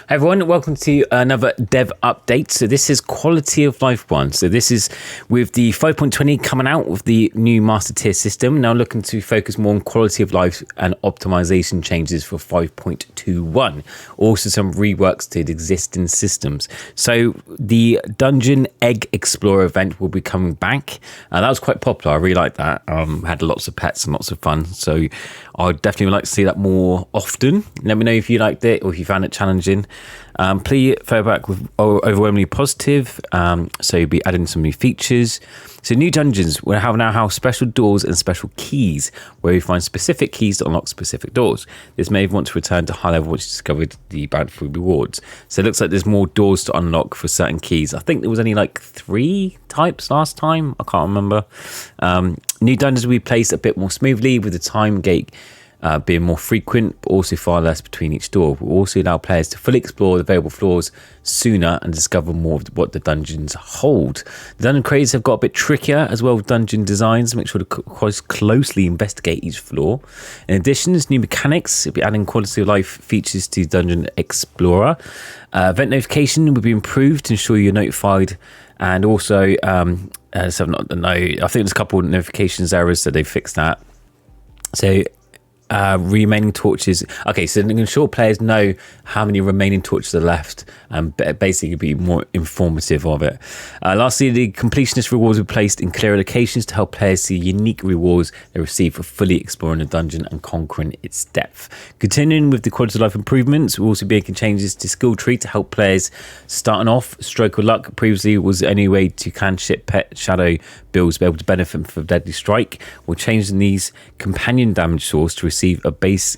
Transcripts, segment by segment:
Hey everyone, welcome to another dev update. So this is quality of life one. So this is with the 5.20 coming out with the new master tier system. Now looking to focus more on quality of life and optimization changes for 5.21. Also some reworks to the existing systems. So the Dungeon Egg Explorer event will be coming back. That was quite popular. I really like that. Had lots of pets and lots of fun. So I'd definitely like to see that more often. Let me know if you liked it or if you found it challenging. Please feedback with overwhelmingly positive. So you'll be adding some new features. So new dungeons will now have special doors and special keys where you find specific keys to unlock specific doors. This may want to return to high level once you discovered the bountiful rewards. So it looks like there's more doors to unlock for certain keys. I think there was only like 3 types last time. I can't remember. New dungeons will be placed a bit more smoothly with the time gate being more frequent, but also far less between each door. Will also allow players to fully explore the available floors sooner and discover more of what the dungeons hold. The dungeon creators have got a bit trickier as well with dungeon designs. Make sure to closely investigate each floor. In addition, there's new mechanics. It'll be adding quality of life features to Dungeon Explorer. Event notification will be improved to ensure you're notified, and also I think there's a couple of notifications errors, so they fixed that. So remaining torches. Okay, so to ensure players know how many remaining torches are left and basically be more informative of it. Lastly, the completionist rewards were placed in clear locations to help players see unique rewards they receive for fully exploring the dungeon and conquering its depth. Continuing with the quality of life improvements, we'll also be making changes to skill tree to help players starting off. Stroke of luck previously was the only way to can ship pet shadow builds to be able to benefit from deadly strike. We're changing these companion damage source to receive a base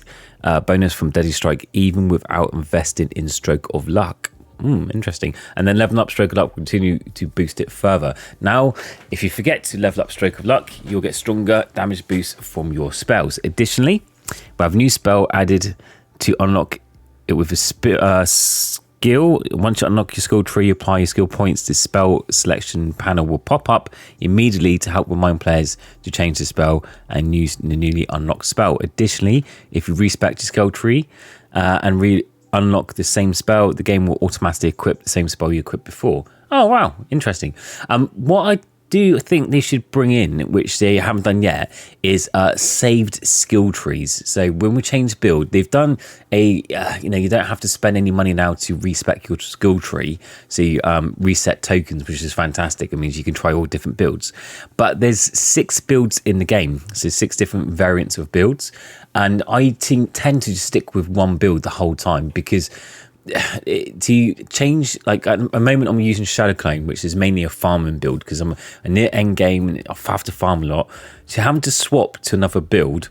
bonus from deadly strike even without investing in stroke of luck. Interesting. And then leveling up stroke of luck will continue to boost it further. Now, if you forget to level up stroke of luck, you'll get stronger damage boosts from your spells. Additionally, we have a new spell added to unlock it with a skill. Once you unlock your skill tree, apply your skill points. The spell selection panel will pop up immediately to help remind players to change the spell and use the newly unlocked spell. Additionally, if you respec your skill tree and unlock the same spell, the game will automatically equip the same spell you equipped before. Oh wow, interesting. What I do think they should bring in, which they haven't done yet, is saved skill trees. So when we change build, they've done you don't have to spend any money now to respec your skill tree. So you reset tokens, which is fantastic. It means you can try all different builds. But there's 6 builds in the game, so 6 different variants of builds. And I tend to just stick with one build the whole time, because to change, like at the moment I'm using Shadow Clone, which is mainly a farming build because I'm a near end game and I have to farm a lot. So having to swap to another build,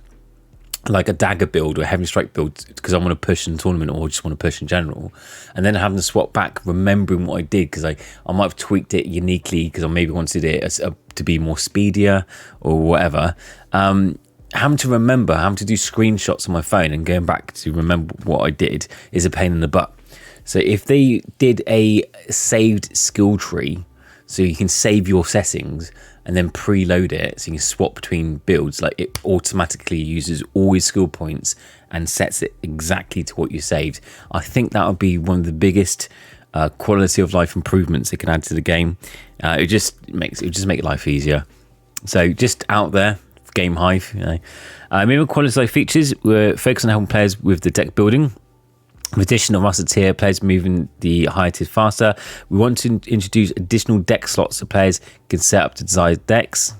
like a dagger build or a heavy strike build, because I want to push in tournament or just want to push in general, and then having to swap back, remembering what I did, because I might have tweaked it uniquely because I maybe wanted it to be more speedier or whatever. Having to remember, having to do screenshots on my phone and going back to remember what I did is a pain in the butt. So if they did a saved skill tree, so you can save your settings and then preload it, so you can swap between builds, like it automatically uses all your skill points and sets it exactly to what you saved. I think that would be one of the biggest quality of life improvements it can add to the game. It just make life easier. So just out there, Game Hive, moving quality of life features, we're focused on helping players with the deck building. With addition of master tier, players moving the higher tiers faster. We want to introduce additional deck slots so players can set up the desired decks.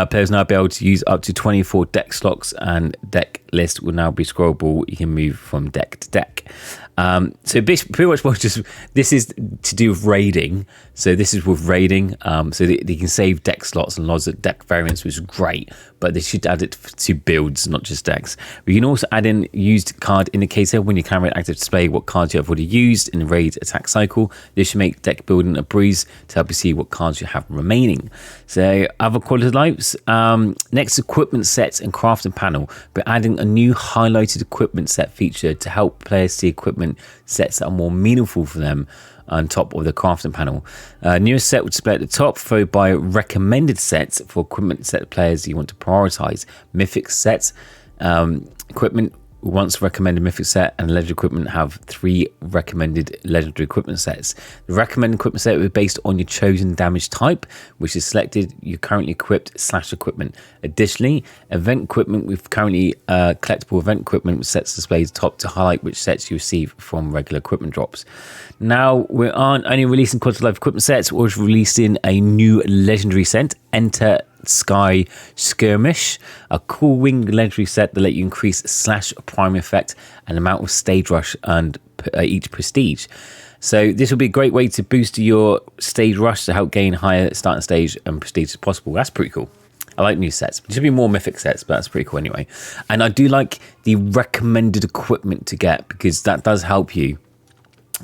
Players now be able to use up to 24 deck slots, and deck list will now be scrollable. You can move from deck to deck. So pretty much this is to do with raiding. So this is with raiding. So they can save deck slots and lots of deck variants, which is great. But they should add it to builds, not just decks. We can also add in used card indicator when your camera active display what cards you have already used in the raid attack cycle. This should make deck building a breeze to help you see what cards you have remaining. So other quality of lives. Next, equipment sets and crafting panel. We're adding a new highlighted equipment set feature to help players see equipment sets that are more meaningful for them on top of the crafting panel. Newest set would display at the top, followed by recommended sets for equipment set players you want to prioritize. Mythic sets, equipment once recommended mythic set and legendary equipment have 3 recommended legendary equipment sets. The recommended equipment set will be based on your chosen damage type, which is selected your currently equipped / equipment. Additionally, event equipment with currently collectible event equipment sets displays top to highlight which sets you receive from regular equipment drops. Now, we aren't only releasing quality of life equipment sets, we're releasing a new legendary set, Enter Sky Skirmish, a cool wing legendary set that let you increase / primary effect and amount of stage rush earned each prestige. So this will be a great way to boost your stage rush to help gain higher starting stage and prestige as possible. That's pretty cool. I like new sets. There should be more mythic sets, but that's pretty cool anyway. And I do like the recommended equipment to get, because that does help you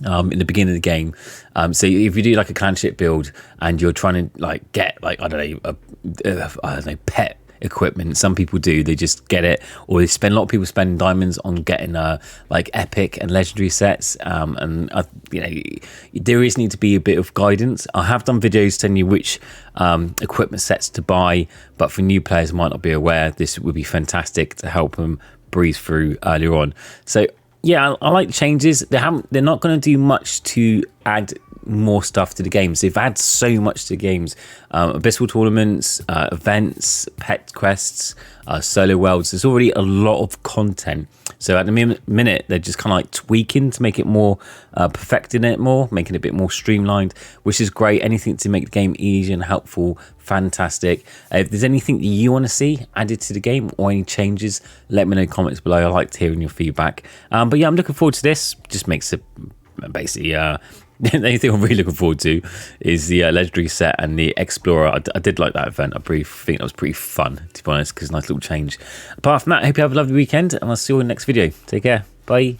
in the beginning of the game. So if you do like a clanship build and you're trying to like get like I don't know pet equipment, some people do, they just get it, or they spend, a lot of people spend diamonds on getting like epic and legendary sets, and you know, there is need to be a bit of guidance. I have done videos telling you which equipment sets to buy, but for new players who might not be aware, this would be fantastic to help them breeze through earlier on. So yeah, I like the changes. They're not going to do much to add more stuff to the games. They've added so much to the games: abyssal tournaments, events, pet quests, solo worlds. There's already a lot of content. So at the minute, they're just kind of like tweaking to make it more, perfecting it more, making it a bit more streamlined, which is great. Anything to make the game easy and helpful, fantastic. If there's anything that you want to see added to the game or any changes, let me know in the comments below. I liked hearing your feedback. But yeah, I'm looking forward to this. Just makes it basically the only thing I'm really looking forward to is the legendary set and the Explorer. I did like that event. I think that was pretty fun, to be honest, because nice little change. Apart from that, I hope you have a lovely weekend, and I'll see you in the next video. Take care. Bye.